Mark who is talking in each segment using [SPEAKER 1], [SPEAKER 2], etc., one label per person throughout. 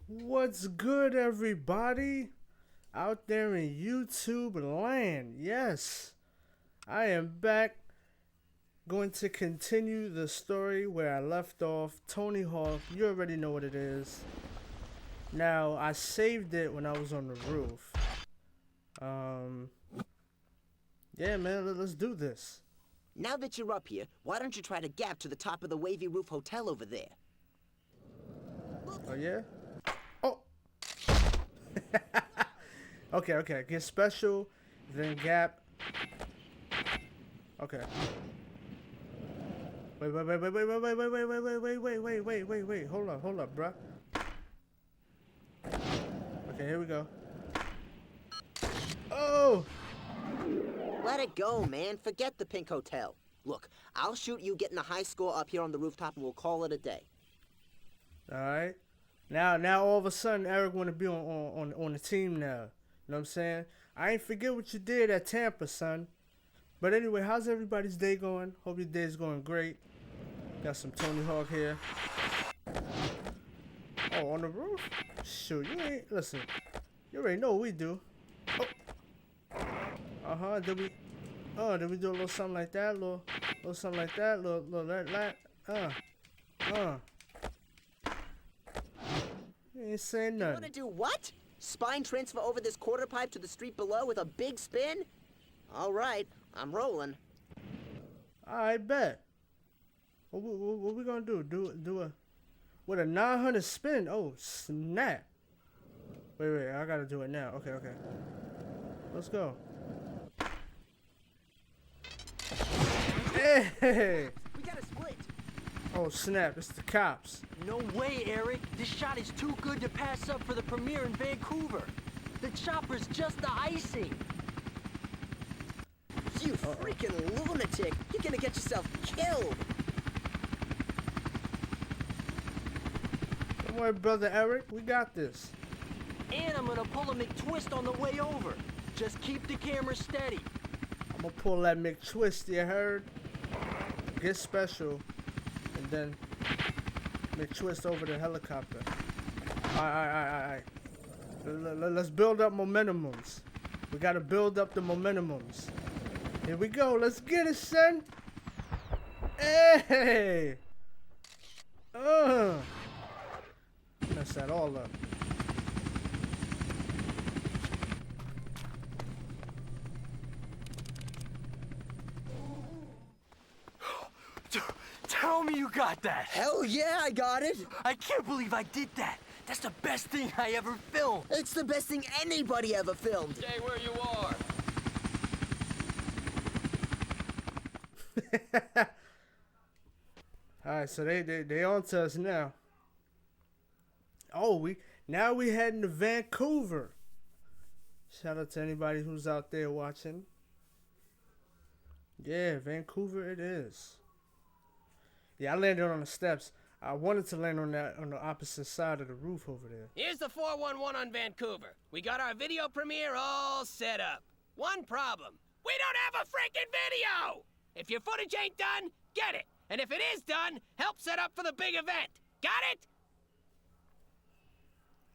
[SPEAKER 1] What's good, everybody out there in YouTube land? Yes, I am back, going to continue the story where I left off. Tony Hawk, you already know what it is. Now, I saved it when I was on the roof. Yeah, man, let's do this.
[SPEAKER 2] Now that you're up here, why don't you try to gap to the top of the wavy roof hotel over there?
[SPEAKER 1] Oh, yeah? Oh! Okay. Get special, then gap. Okay. Wait. Hold up, bruh. Okay, here we go. Oh!
[SPEAKER 2] Let it go, man. Forget the pink hotel. Look, I'll shoot you getting a high score up here on the rooftop and we'll call it a day.
[SPEAKER 1] Alright. Now all of a sudden Eric wanna be on the team now. You know what I'm saying? I ain't forget what you did at Tampa, son. But anyway, how's everybody's day going? Hope your day's going great. Got some Tony Hawk here. Oh, on the roof? Shoot, you ain't listen. You already know what we do. Oh. Did we do a little something like that? Little something like that? Little that. You ain't saying nothing.
[SPEAKER 2] You wanna do what? Spine transfer over this quarter pipe to the street below with a big spin? All right, I'm rolling.
[SPEAKER 1] I bet. What we gonna do? Do a with a 900 spin? Oh snap! Wait, I gotta do it now. Okay. Let's go. Hey!
[SPEAKER 2] We gotta split.
[SPEAKER 1] Oh snap! It's the cops.
[SPEAKER 3] No way, Eric. This shot is too good to pass up for the premiere in Vancouver. The chopper's just the icing.
[SPEAKER 2] You freaking lunatic! You're gonna get yourself killed.
[SPEAKER 1] Don't worry, brother Eric. We got this.
[SPEAKER 3] And I'm gonna pull a McTwist on the way over. Just keep the camera steady.
[SPEAKER 1] I'm gonna pull that McTwist, you heard? Get special, and then McTwist over the helicopter. Alright. Let's build up momentumums. We gotta build up the momentumums. Here we go. Let's get it, son. Hey! Mess that all up.
[SPEAKER 3] Tell me you got that.
[SPEAKER 2] Hell yeah, I got it.
[SPEAKER 3] I can't believe I did that. That's the best thing I ever filmed.
[SPEAKER 2] It's the best thing anybody ever filmed.
[SPEAKER 4] Stay where you are.
[SPEAKER 1] Alright, so they on to us now. Oh, we heading to Vancouver. Shout out to anybody who's out there watching. Yeah, Vancouver it is. Yeah, I landed on the steps. I wanted to land on the opposite side of the roof over there.
[SPEAKER 4] Here's the 411 on Vancouver. We got our video premiere all set up. One problem. We don't have a freaking video! If your footage ain't done, get it. And if it is done, help set up for the big event. Got it?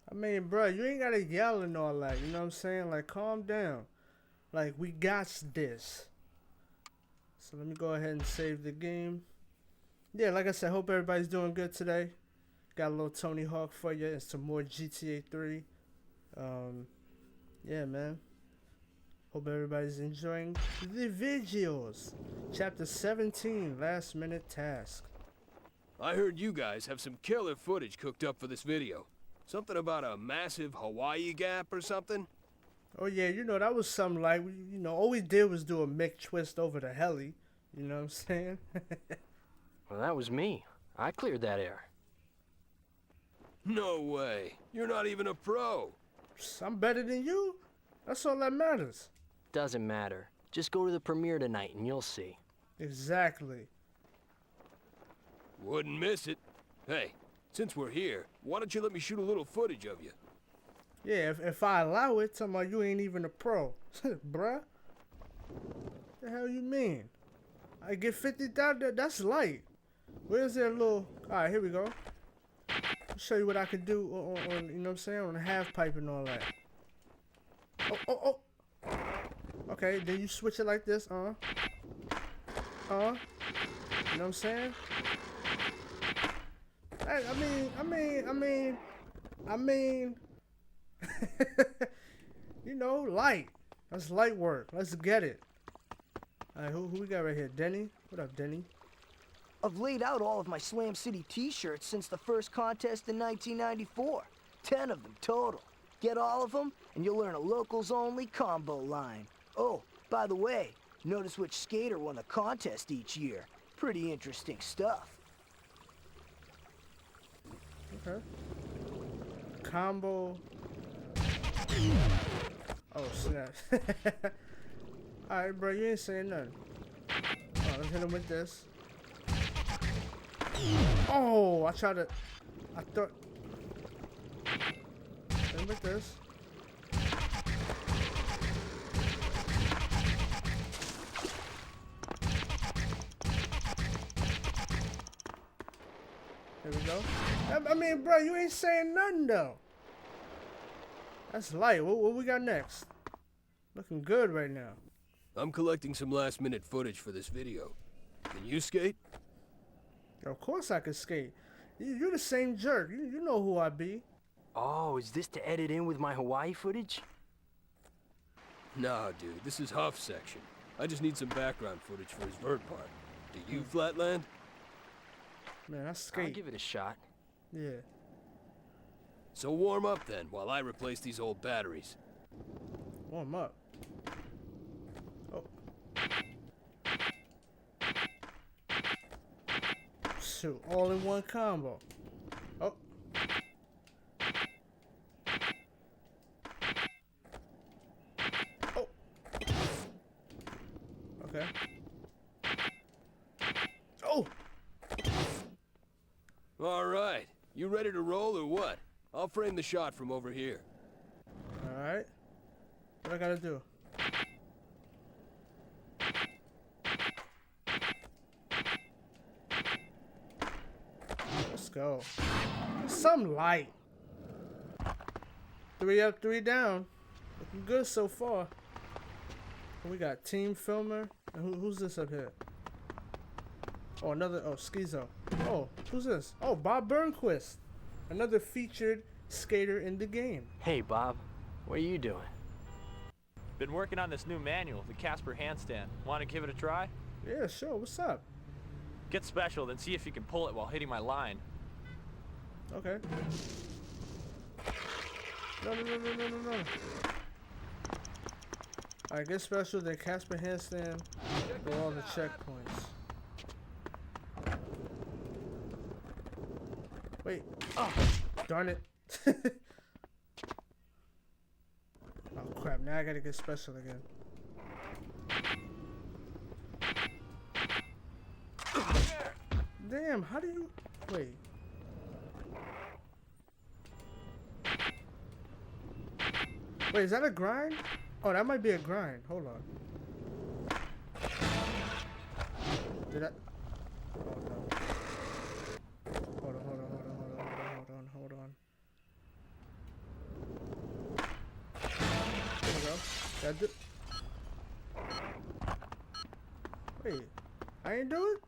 [SPEAKER 1] I mean, bro, you ain't gotta yell and all that. You know what I'm saying? Like, calm down. Like, we got this. So let me go ahead and save the game. Yeah, like I said, hope everybody's doing good today. Got a little Tony Hawk for you and some more GTA 3. Yeah, man. Hope everybody's enjoying the videos. Chapter 17, last minute task.
[SPEAKER 5] I heard you guys have some killer footage cooked up for this video. Something about a massive Hawaii gap or something?
[SPEAKER 1] Oh yeah, you know, that was something like, all we did was do a McTwist over the heli. You know what I'm saying?
[SPEAKER 3] Well, that was me. I cleared that air.
[SPEAKER 5] No way. You're not even a pro.
[SPEAKER 1] I'm better than you. That's all that matters.
[SPEAKER 3] Doesn't matter. Just go to the premiere tonight and you'll see.
[SPEAKER 1] Exactly.
[SPEAKER 5] Wouldn't miss it. Hey, since we're here, why don't you let me shoot a little footage of you?
[SPEAKER 1] Yeah, if I allow it, tell me you ain't even a pro. Bruh. The hell you mean? I get 50,000, that's light. Where's that little... Alright, here we go. show you what I could do on you know what I'm saying, on the half pipe and all that. Oh. Okay, then you switch it like this, you know what I'm saying? I mean, you know, light. That's light work. Let's get it. All right, who we got right here? Denny? What up, Denny?
[SPEAKER 6] I've laid out all of my Slam City t-shirts since the first contest in 1994. 10 of them total. Get all of them, and you'll learn a locals-only combo line. Oh, by the way, notice which skater won the contest each year. Pretty interesting stuff.
[SPEAKER 1] Okay. Combo. Oh, snap. Alright, bro, you ain't saying nothing. Oh, let's hit him with this. Oh, I thought. Hit him with this. There we go. I mean, bro, you ain't saying nothing, though. That's light. What we got next? Looking good right now.
[SPEAKER 5] I'm collecting some last-minute footage for this video. Can you skate?
[SPEAKER 1] Of course I can skate. You're the same jerk. You know who I be.
[SPEAKER 3] Oh, is this to edit in with my Hawaii footage?
[SPEAKER 5] Nah, dude, this is Huff's section. I just need some background footage for his vert part. Do you flatland?
[SPEAKER 1] Man, I skate.
[SPEAKER 3] I'll give it a shot.
[SPEAKER 1] Yeah.
[SPEAKER 5] So warm up then, while I replace these old batteries.
[SPEAKER 1] Warm up. Oh. Shoot, all in one combo. Oh. Oh. Okay. Oh.
[SPEAKER 5] All right, you ready to roll or what? I'll frame the shot from over here.
[SPEAKER 1] All right. What I gotta do? Let's go. Some light. 3 up, 3 down. Looking good so far. We got Team Filmer. And who's this up here? Oh, another. Oh, Schizo. Oh, who's this? Oh, Bob Burnquist. Another featured skater in the game.
[SPEAKER 3] Hey, Bob. What are you doing?
[SPEAKER 7] Been working on this new manual, the Casper handstand. Want to give it a try?
[SPEAKER 1] Yeah, sure. What's up?
[SPEAKER 7] Get special, then see if you can pull it while hitting my line.
[SPEAKER 1] Okay. No. Alright, get special, then Casper handstand for all the checkpoints. Wait. Oh, darn it. Oh crap, now I gotta get special again. Damn, how do you... Wait. Wait, is that a grind? Oh, that might be a grind. Hold on. Did I... Oh, no. Hold on. There we go. That did... Wait. I ain't do it?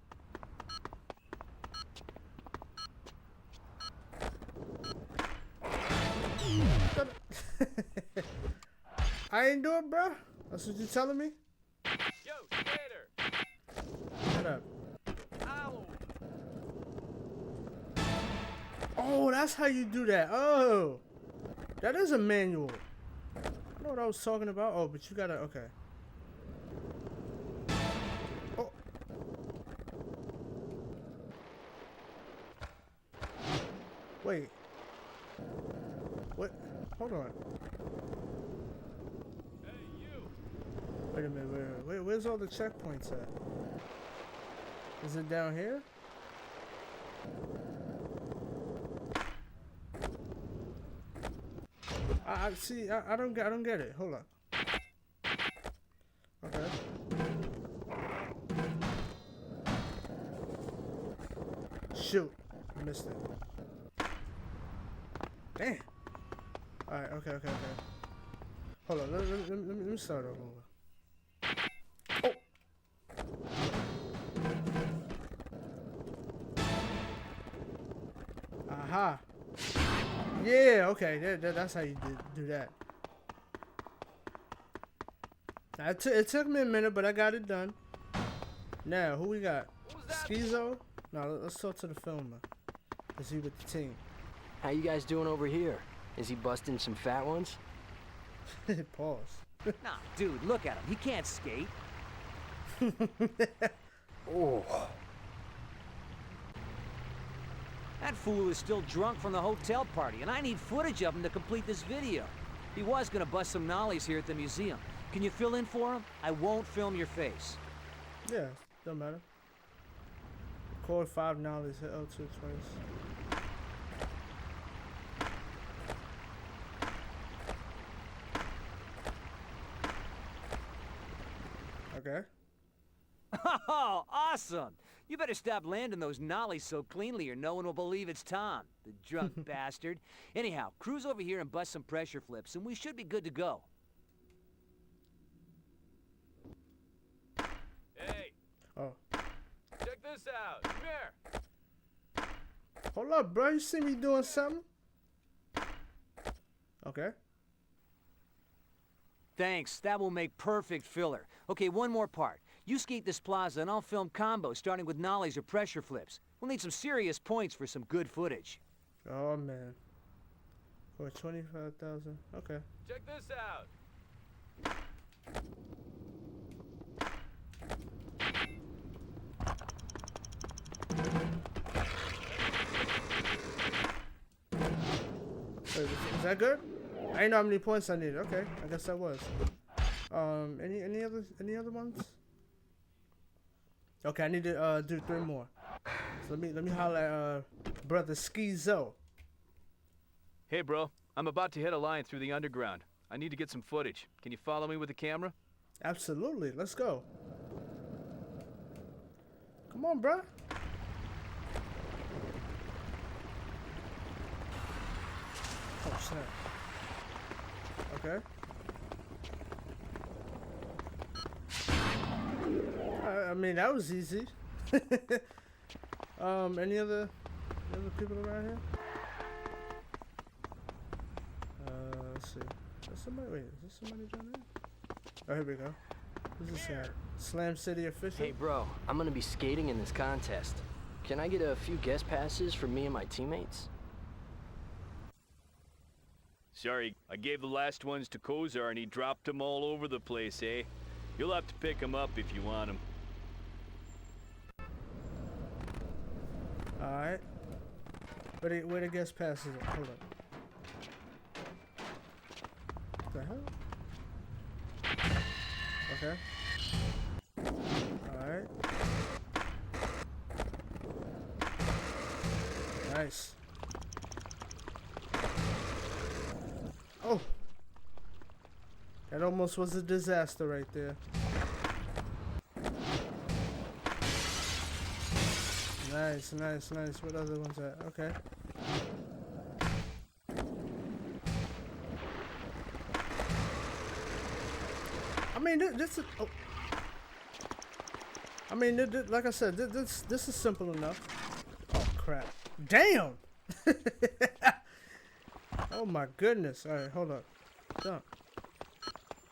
[SPEAKER 1] I ain't do it, bro. That's what you telling me?
[SPEAKER 7] Yo, skater!
[SPEAKER 1] Shut up.
[SPEAKER 7] Ow!
[SPEAKER 1] Oh, that's how you do that. Oh, that is a manual. I know what I was talking about. Oh, but you gotta, okay. Oh. Wait. What? Hold on.
[SPEAKER 7] Hey, you!
[SPEAKER 1] Wait a minute, wait, where's all the checkpoints at? Is it down here? I see. I don't get it. Hold on. Okay. Shoot, I missed it. Damn. Alright, okay. Hold on, let me start over. Oh! Aha! Yeah, okay, that's how you do that. It took me a minute, but I got it done. Now, who we got? Schizo? No, let's talk to the filmer. Is he with the team?
[SPEAKER 8] How you guys doing over here? Is he busting some fat ones?
[SPEAKER 1] Pause.
[SPEAKER 9] Nah, dude, look at him. He can't skate.
[SPEAKER 8] Oh.
[SPEAKER 9] That fool is still drunk from the hotel party, and I need footage of him to complete this video. He was gonna bust some nollies here at the museum. Can you fill in for him? I won't film your face.
[SPEAKER 1] Yeah, don't matter. Record 5 nollies, hit L2 twice. Okay.
[SPEAKER 9] Oh, awesome! You better stop landing those nollies so cleanly or no one will believe it's Tom, the drunk bastard. Anyhow, cruise over here and bust some pressure flips, and we should be good to go.
[SPEAKER 7] Hey,
[SPEAKER 1] Oh.
[SPEAKER 7] check this out. Come here.
[SPEAKER 1] Hold up, bro. You see me doing something? Okay.
[SPEAKER 9] Thanks, that will make perfect filler. Okay, one more part. You skate this plaza and I'll film combos starting with nollies or pressure flips. We'll need some serious points for some good footage.
[SPEAKER 1] Oh, man. For 25,000. Okay.
[SPEAKER 7] Check this out.
[SPEAKER 1] Wait, is that good? I didn't know how many points I needed. Okay, I guess that was. Any other ones? Okay, I need to do 3 more. So let me holler at brother Schizo.
[SPEAKER 7] Hey, bro. I'm about to hit a line through the underground. I need to get some footage. Can you follow me with the camera?
[SPEAKER 1] Absolutely, let's go. Come on, bruh. Oh snap. Okay. I mean, that was easy. Any other people around here? Let's see. Is somebody, wait, is there somebody down there? Oh, here we go. Who's this guy? Slam City official?
[SPEAKER 8] Hey, bro, I'm gonna be skating in this contest. Can I get a few guest passes for me and my teammates?
[SPEAKER 7] Sorry, I gave the last ones to Kozar and he dropped them all over the place, eh? You'll have to pick them up if you want them.
[SPEAKER 1] Alright. Where the guest passes at? Hold up. What the hell? Okay. Alright. Nice. Oh! That almost was a disaster right there. Nice, nice, nice. What other ones at? Okay. I mean, this is. Oh. I mean, like I said, this is simple enough. Oh crap! Damn! Oh my goodness! All right, hold up. Jump.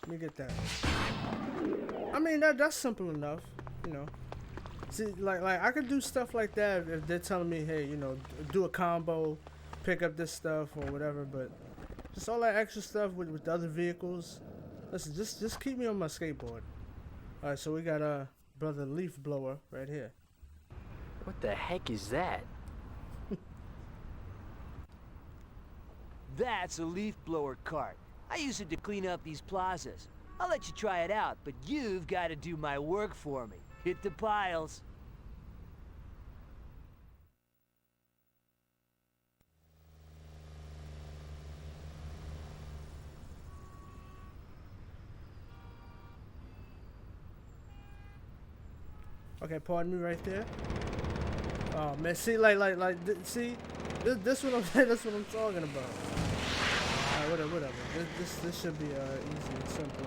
[SPEAKER 1] Let me get that. I mean, that's simple enough, you know. See, like I could do stuff like that if they're telling me, hey, you know, do a combo, pick up this stuff or whatever. But just all that extra stuff with the other vehicles. Listen, just keep me on my skateboard. All right, so we got brother Leaf Blower right here.
[SPEAKER 8] What the heck is that?
[SPEAKER 9] That's a leaf blower cart. I use it to clean up these plazas. I'll let you try it out, but you've got to do my work for me. Hit the piles.
[SPEAKER 1] Okay, pardon me right there. Oh man, see, see, This what I'm saying. That's what I'm talking about. Alright, whatever. This should be easy and simple.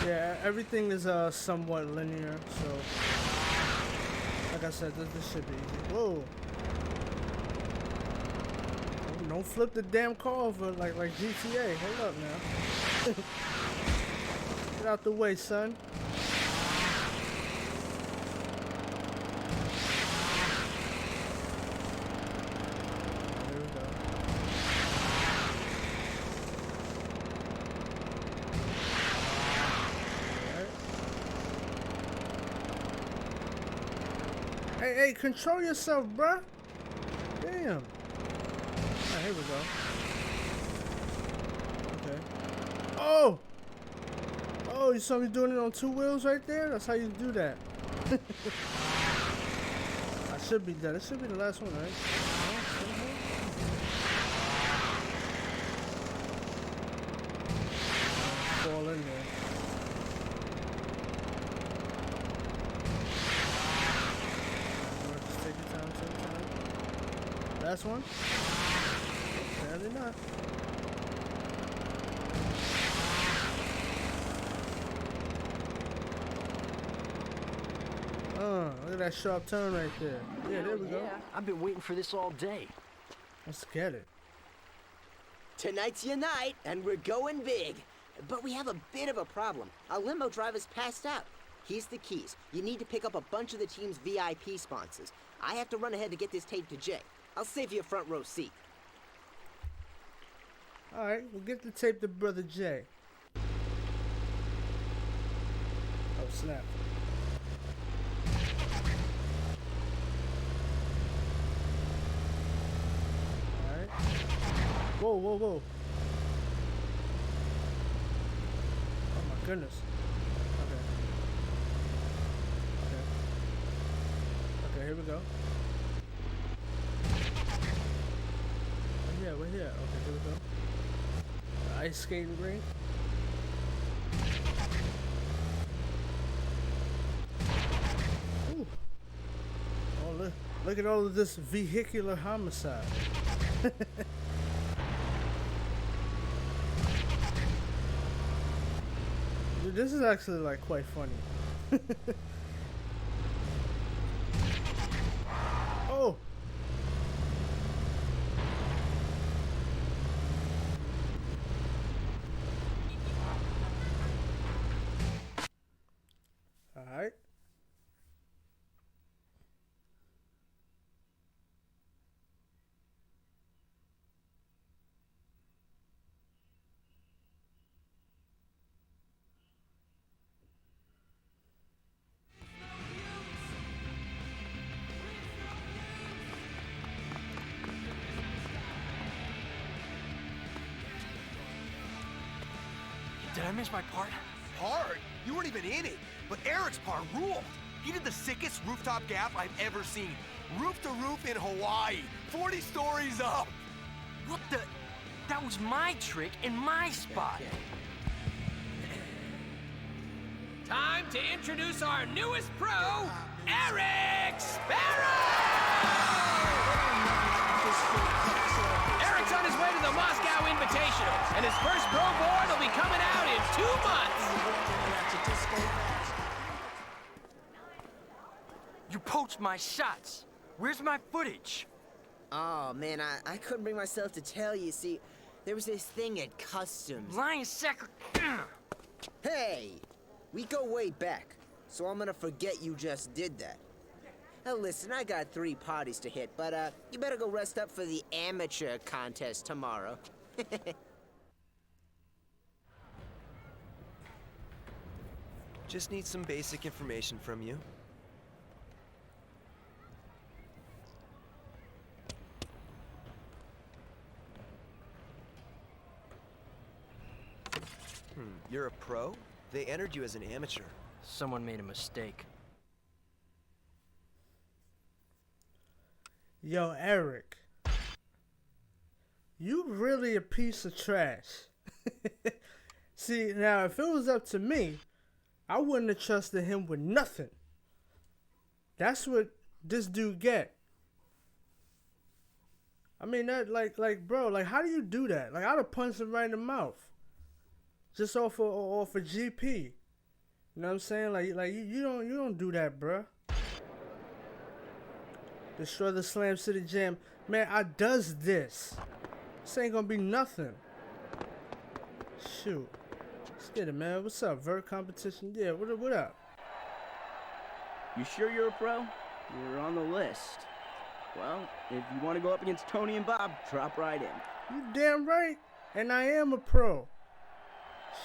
[SPEAKER 1] Yeah, everything is somewhat linear, so like I said, this should be easy. Whoa! Don't flip the damn car over like GTA. Hold up now. Get out the way, son. There we go. Hey, control yourself, bruh. Damn. Alright, here we go. Okay. Oh! Oh, you saw me doing it on 2 wheels right there? That's how you do that. I should be dead. It should be the last one, right? Fall in there. Just take your time, take your time. Last one? Apparently not. Look at that sharp turn right there. Yeah, there we go.
[SPEAKER 8] I've been waiting for this all day.
[SPEAKER 1] Let's get it.
[SPEAKER 2] Tonight's your night, and we're going big. But we have a bit of a problem. Our limo driver's passed out. Here's the keys. You need to pick up a bunch of the team's VIP sponsors. I have to run ahead to get this tape to Jay. I'll save you a front row seat.
[SPEAKER 1] Alright, we'll get the tape to Brother Jay. Oh, snap. Alright. Whoa, whoa, whoa. Oh my goodness. Okay. Okay. Okay, here we go. We're here. Okay, here we go. Ice skating rink. Ooh. Oh, look at all of this vehicular homicide. Dude, this is actually like quite funny. Oh. Alright.
[SPEAKER 3] Did I miss my part?
[SPEAKER 10] Part? You weren't even in it. But Eric's part ruled. He did the sickest rooftop gap I've ever seen. Roof to roof in Hawaii. 40 stories up.
[SPEAKER 3] What the? That was my trick in my spot.
[SPEAKER 4] Time to introduce our newest pro, Eric Sparrow! Eric's on his way to the Moscow Invitational, and his first pro board will be coming out in 2 months.
[SPEAKER 3] You poached my shots. Where's my footage?
[SPEAKER 2] Oh, man, I couldn't bring myself to tell you. See, there was this thing at Customs.
[SPEAKER 3] Lying sack.
[SPEAKER 2] Hey! We go way back, so I'm gonna forget you just did that. Now listen, I got 3 parties to hit, but you better go rest up for the amateur contest tomorrow.
[SPEAKER 10] Just need some basic information from you. You're a pro? They entered you as an amateur.
[SPEAKER 8] Someone made a mistake.
[SPEAKER 1] Yo, Eric. You really a piece of trash. See, now if it was up to me, I wouldn't have trusted him with nothing. That's what this dude get. I mean, that bro, like how do you do that? Like I'd have punched him right in the mouth. Just off of GP. You know what I'm saying? Like you don't do that, bruh. Destroy the Slam City Jam. Man, I does this. This ain't gonna be nothing. Shoot. Let's get it, man. What's up, Vert Competition? Yeah, what up?
[SPEAKER 11] You sure you're a pro? You're on the list. Well, if you want to go up against Tony and Bob, drop right in.
[SPEAKER 1] You damn right. And I am a pro.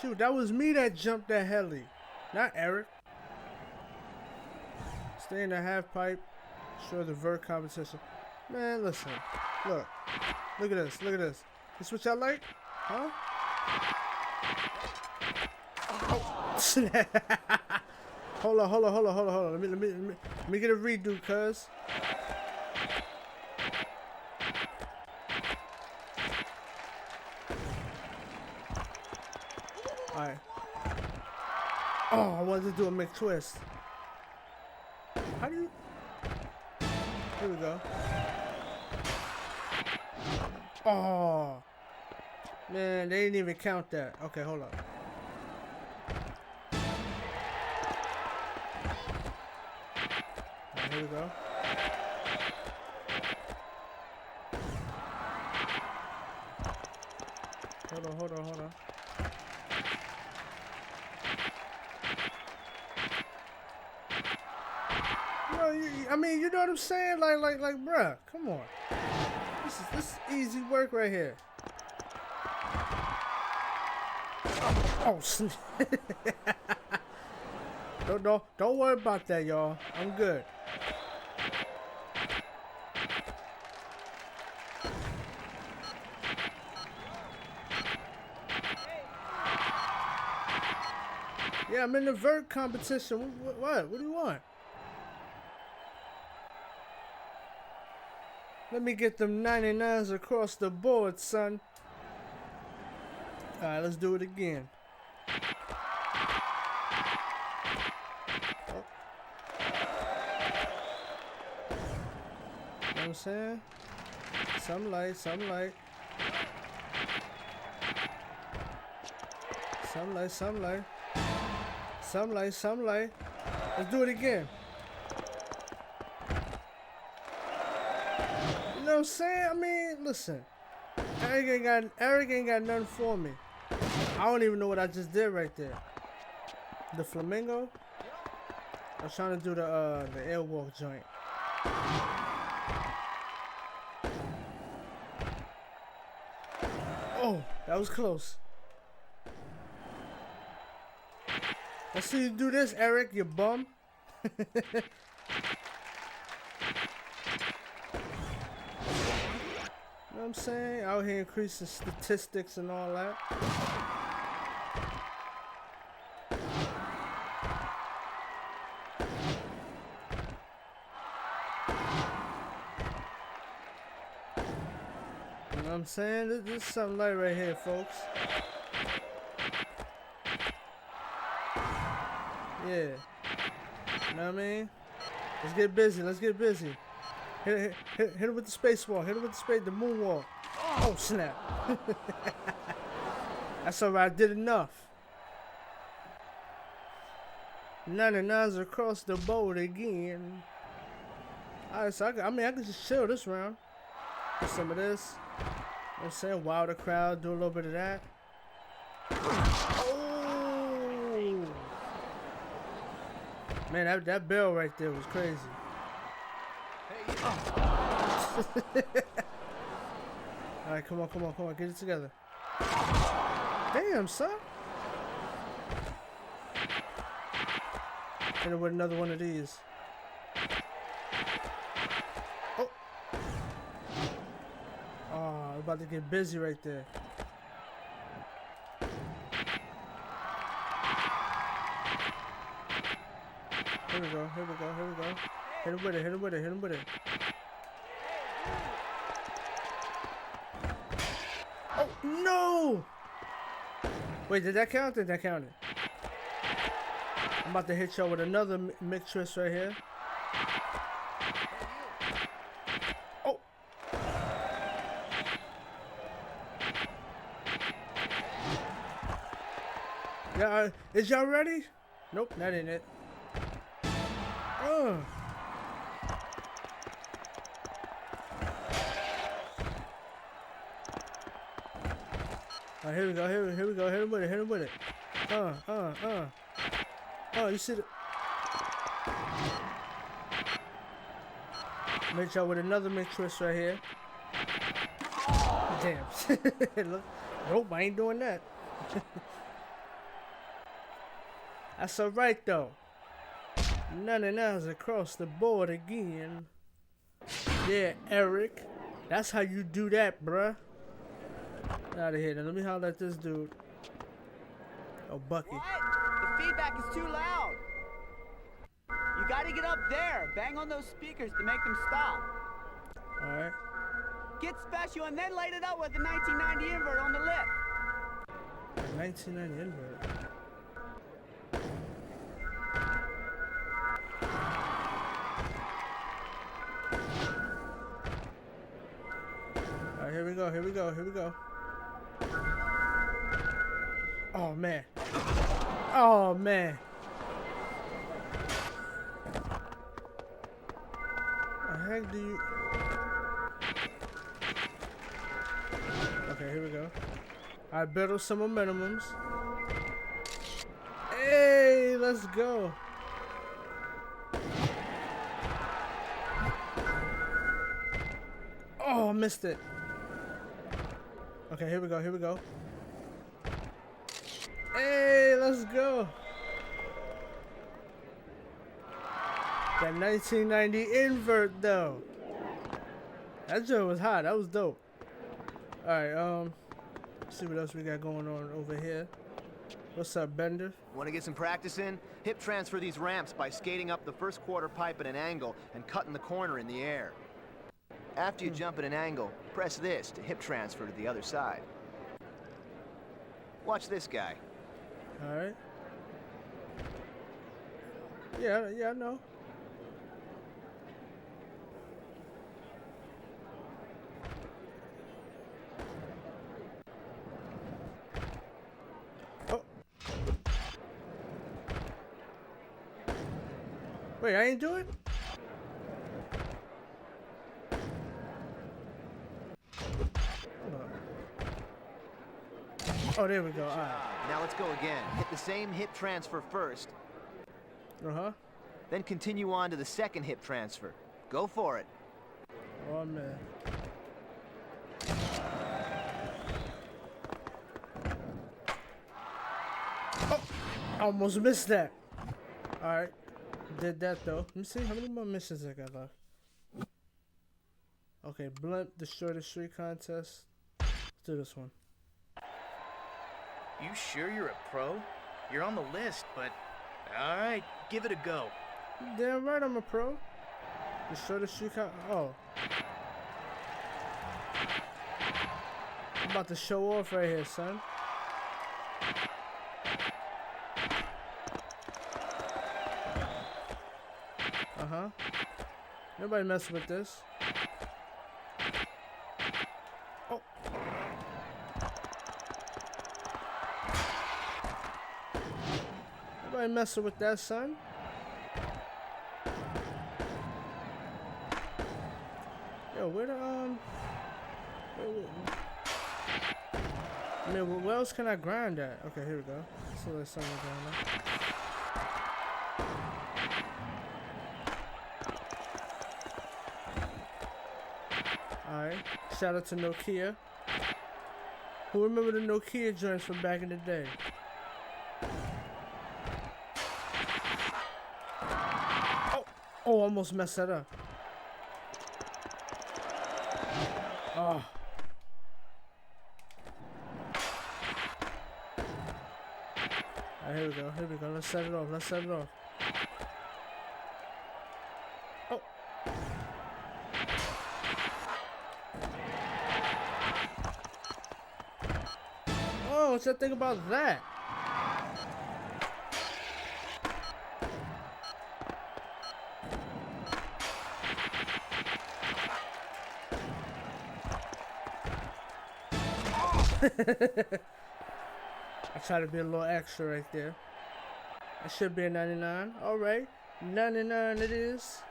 [SPEAKER 1] Shoot, that was me that jumped that heli. Not Eric. Stay in the half pipe. Show the Vert Competition. Man, listen. Look. Look at this. Look at this. This what y'all like? Huh? Oh. Hold on. Let me get a redo, cuz. Alright. Oh, I wanted to do a McTwist. How do you... Here we go. Oh. Man, they didn't even count that. Okay, hold on. Right, here we go. Hold on. I mean, you know what I'm saying? Like, bruh, come on. This is easy work right here. Oh, snap. Don't worry about that, y'all. I'm good. Yeah, I'm in the Vert Competition. What? What do you want? Let me get them 99s across the board, son. Alright, let's do it again. Oh. You know what I'm saying? Some light. Some light. Let's do it again. You know what I'm saying? I mean, listen. Eric ain't got nothing for me. I don't even know what I just did right there. The flamingo? I was trying to do the airwalk joint. Oh, that was close. Let's see you do this, Eric, you bum. You know what I'm saying? Out here increasing statistics and all that. You know what I'm saying? This is something light right here, folks. Yeah. You know what I mean? Let's get busy. Hit it with the space wall. Hit it with the moonwalk. Oh, snap. That's alright. I did enough. 99s across the board again. Alright, so I can just chill this round. Do some of this. You know what I'm saying? Wow the crowd. Do a little bit of that. Oh! Man, that bell right there was crazy. Alright, come on, get it together. Damn, son. Hit it with another one of these. Oh. Oh, I'm about to get busy right there. Here we go. Hit him with it. No! Wait, did that count? Did that count it? I'm about to hit y'all with another mixed twist right here. Oh! Yeah, is y'all ready? Nope, that ain't it. Alright, here we go, here we go, hit him with it, hit him with it. Oh, you see the... Make y'all with another mix twist right here. Damn. Look, nope, I ain't doing that. That's alright though. None of that's across the board again. Yeah, Eric. That's how you do that, bruh. Out of here. Now let me holler at this dude. Oh, Bucky.
[SPEAKER 12] What? The feedback is too loud. You gotta get up there. Bang on those speakers to make them stop.
[SPEAKER 1] Alright.
[SPEAKER 12] Get special and then light it up with the 1990 invert on the lip.
[SPEAKER 1] 1990 invert. Alright, here we go, here we go, here we go. Oh man. Oh man. The heck do you... Okay, here we go. I built some momentumums. Hey, let's go. Oh, I missed it. Okay, here we go, here we go. Hey, let's go. That 1990 invert though. That joint was hot. That was dope. Alright, let's see what else we got going on over here. What's up, Bender?
[SPEAKER 13] Want to get some practice in? Hip transfer these ramps by skating up the first quarter pipe at an angle and cutting the corner in the air. After you jump at an angle, press this to hip transfer to the other side. Watch this guy.
[SPEAKER 1] Alright. Yeah, I know. Oh. Wait, I ain't do it? Oh, there we go. All right.
[SPEAKER 13] Now let's go again. Hit the same hip transfer first.
[SPEAKER 1] Uh-huh.
[SPEAKER 13] Then continue on to the second hip transfer. Go for it.
[SPEAKER 1] Oh, man. Oh, I almost missed that. All right. Did that, though. Let me see how many more missions I got left. Okay, blimp, destroy the street contest. Let's do this one.
[SPEAKER 14] You sure you're a pro? You're on the list, but... Alright, give it a go.
[SPEAKER 1] Damn right I'm a pro. Destroy the street contest. Oh. I'm about to show off right here, son. Uh-huh. Nobody messing with this. Oh. Nobody messing with that, son. Yo, where the, I mean, where else can I grind at? Okay, here we go. So there's something going on. Alright, shout out to Nokia. Who remember the Nokia joints from back in the day? Oh, almost messed that up. Oh. Alright, here we go, here we go. Let's set it off, let's set it off. Oh. Oh, what y'all think about that? I try to be a little extra right there. That should be a 99. Alright. 99 it is.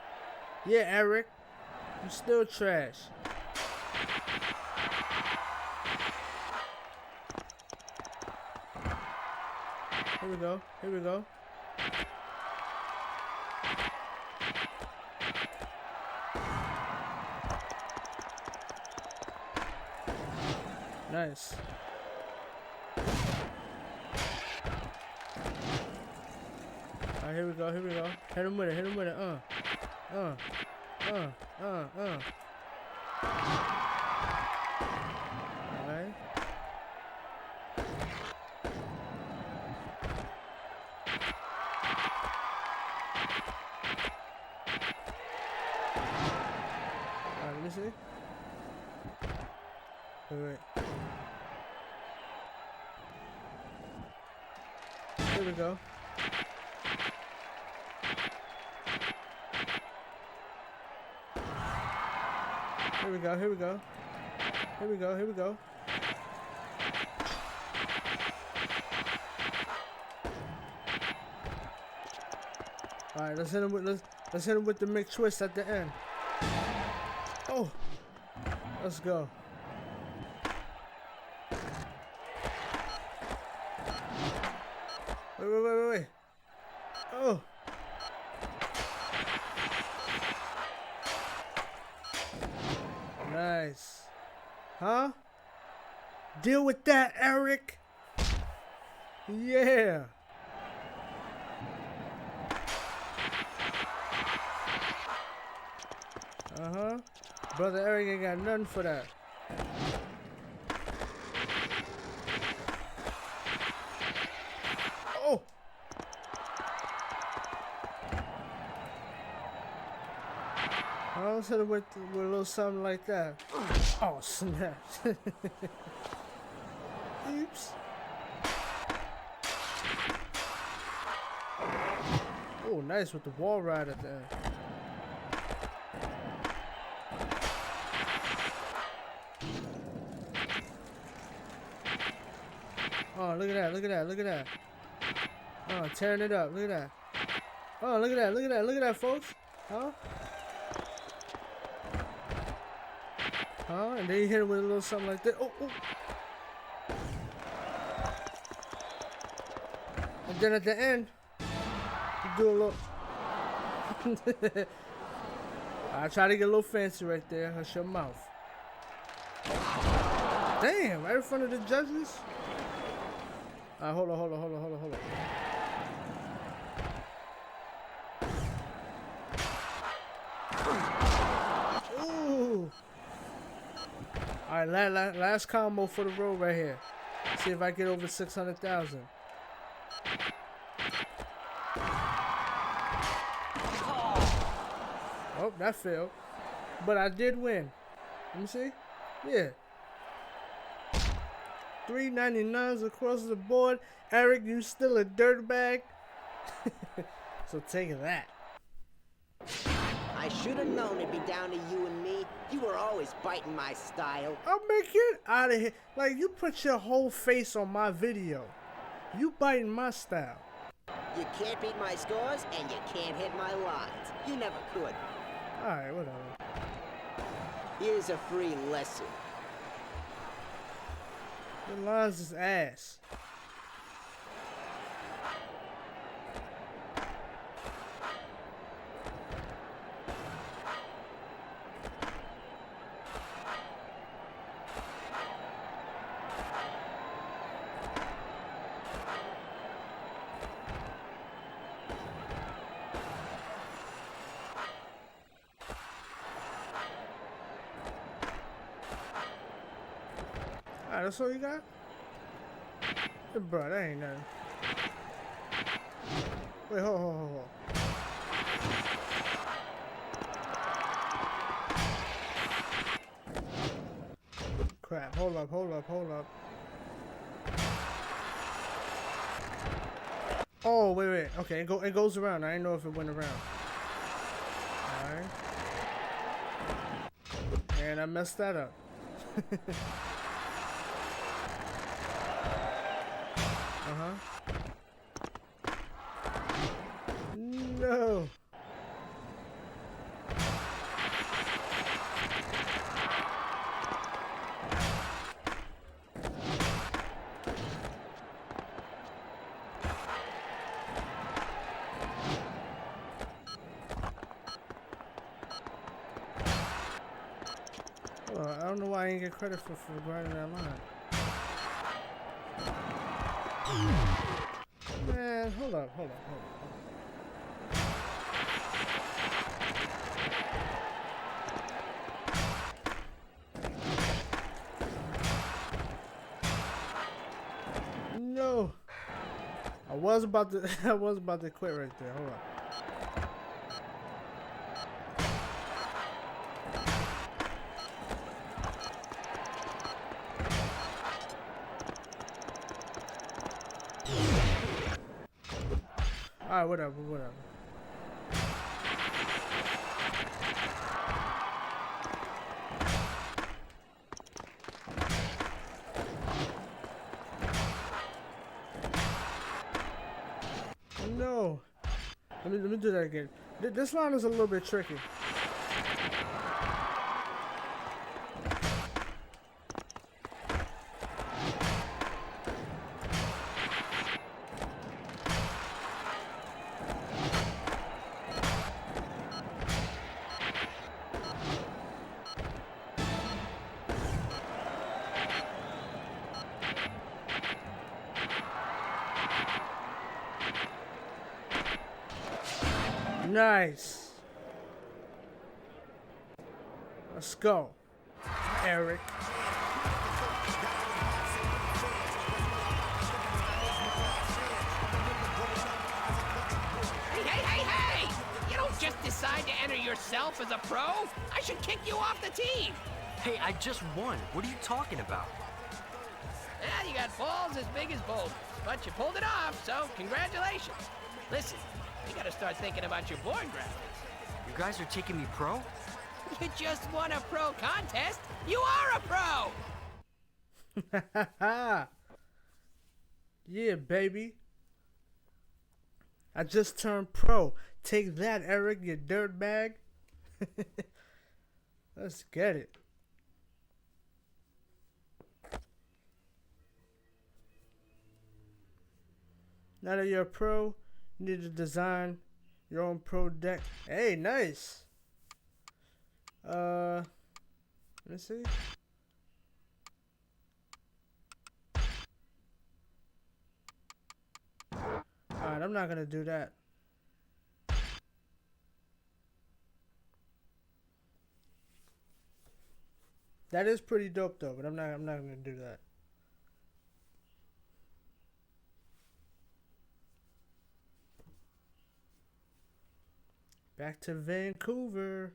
[SPEAKER 1] Yeah, Eric. You still trash. Here we go. Here we go. Nice. Alright, here we go, here we go. Hit him with it, hit him with it. Alright. Alright, let me see. Wait. Here we go. Here we go, here we go. Here we go, here we go. Alright, let's hit him with the McTwist at the end. Oh, let's go. Wait. Oh. Nice. Huh? Deal with that, Eric. Yeah. Uh-huh. Brother Eric ain't got nothing for that. Oh. I was hit it with a little something like that. Oh, snap. Oops. Oh, nice with the wall ride at the end. Oh, look at that, look at that, look at that. Oh, tearing it up, look at that. Oh, look at that, look at that, look at that, folks. Huh? Huh? And then you hit it with a little something like that. Oh, oh. And then at the end, you do a little. I try to get a little fancy right there. Hush your mouth. Damn, right in front of the judges. Hold on. Ooh. All right, last combo for the road right here. See if I get over 600,000. Oh, that failed. But I did win. Let me see. Yeah. 399s across the board. Eric, you still a dirtbag? So take that.
[SPEAKER 2] I should have known it'd be down to you and me. You were always biting my style.
[SPEAKER 1] I'll make it out of here. Like, you put your whole face on my video. You biting my style.
[SPEAKER 2] You can't beat my scores, and you can't hit my lines. You never could.
[SPEAKER 1] Alright, whatever.
[SPEAKER 2] Here's a free lesson.
[SPEAKER 1] The lines is ass. Alright, that's all you got? Bro, that ain't nothing. Wait, hold. Crap, hold up. Oh, wait. Okay, it goes around. I didn't know if it went around. Alright. And I messed that up. No. Oh, I don't know why I didn't get credit for grinding that line. Man, hold up. No. I was about to quit right there. Hold on. Alright, whatever. No. Let me do that again. This line is a little bit tricky. Nice. Let's go, Eric.
[SPEAKER 4] Hey! You don't just decide to enter yourself as a pro. I should kick you off the team.
[SPEAKER 8] Hey, I just won. What are you talking about?
[SPEAKER 4] Yeah, you got balls as big as boulders, but you pulled it off, so congratulations. Listen, you gotta start thinking about your board graphics.
[SPEAKER 8] You guys are taking me pro?
[SPEAKER 4] You just won a pro contest. You are a pro.
[SPEAKER 1] Yeah, baby. I just turned pro. Take that, Eric, you dirtbag. Let's get it. Now that you're a pro, you need to design your own pro deck. Hey, nice. Let me see. Alright, I'm not gonna do that. That is pretty dope though, but I'm not gonna do that. Back to Vancouver.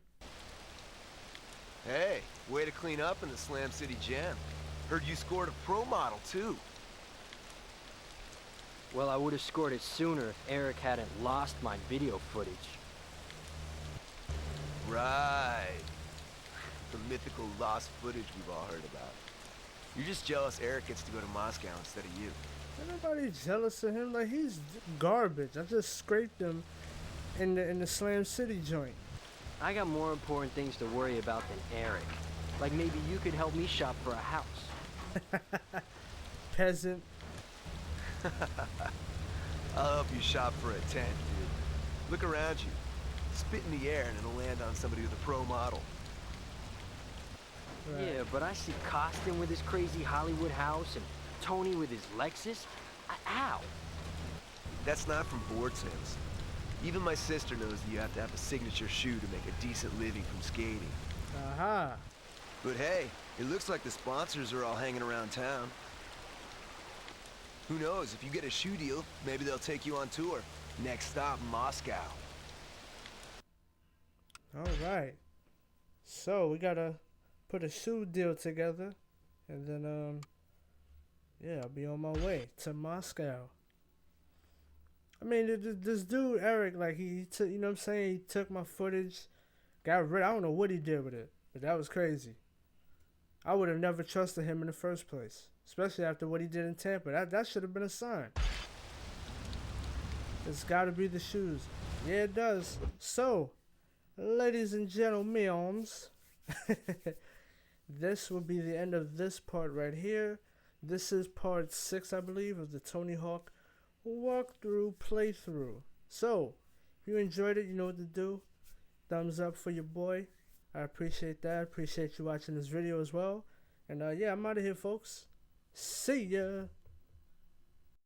[SPEAKER 13] Hey, way to clean up in the Slam City Jam. Heard you scored a pro model, too.
[SPEAKER 8] Well, I would have scored it sooner if Eric hadn't lost my video footage.
[SPEAKER 13] Right. The mythical lost footage we've all heard about. You're just jealous Eric gets to go to Moscow instead of you.
[SPEAKER 1] Ain't nobody jealous of him. Like, he's garbage. I just scraped him in the Slam City joint.
[SPEAKER 8] I got more important things to worry about than Eric. Like maybe you could help me shop for a house.
[SPEAKER 1] Peasant.
[SPEAKER 13] I'll help you shop for a tent, dude. Look around you. Spit in the air and it'll land on somebody with a pro model.
[SPEAKER 8] Right. Yeah, but I see Costin with his crazy Hollywood house and Tony with his Lexus. Ow!
[SPEAKER 13] That's not from board sales. Even my sister knows that you have to have a signature shoe to make a decent living from skating.
[SPEAKER 1] Aha.
[SPEAKER 13] But hey, it looks like the sponsors are all hanging around town. Who knows, if you get a shoe deal, maybe they'll take you on tour. Next stop, Moscow.
[SPEAKER 1] Alright. So, we gotta put a shoe deal together. And then, yeah, I'll be on my way to Moscow. I mean, this dude Eric, like he took, you know what I'm saying? He took my footage, got rid. I don't know what he did with it, but that was crazy. I would have never trusted him in the first place, especially after what he did in Tampa. That should have been a sign. It's got to be the shoes. Yeah, it does. So, ladies and gentlemen, this will be the end of this part right here. This is part 6, I believe, of the Tony Hawk walkthrough playthrough. So, if you enjoyed it, you know what to do. Thumbs up for your boy. I appreciate that. I appreciate you watching this video as well. And yeah, I'm out of here, folks. See ya.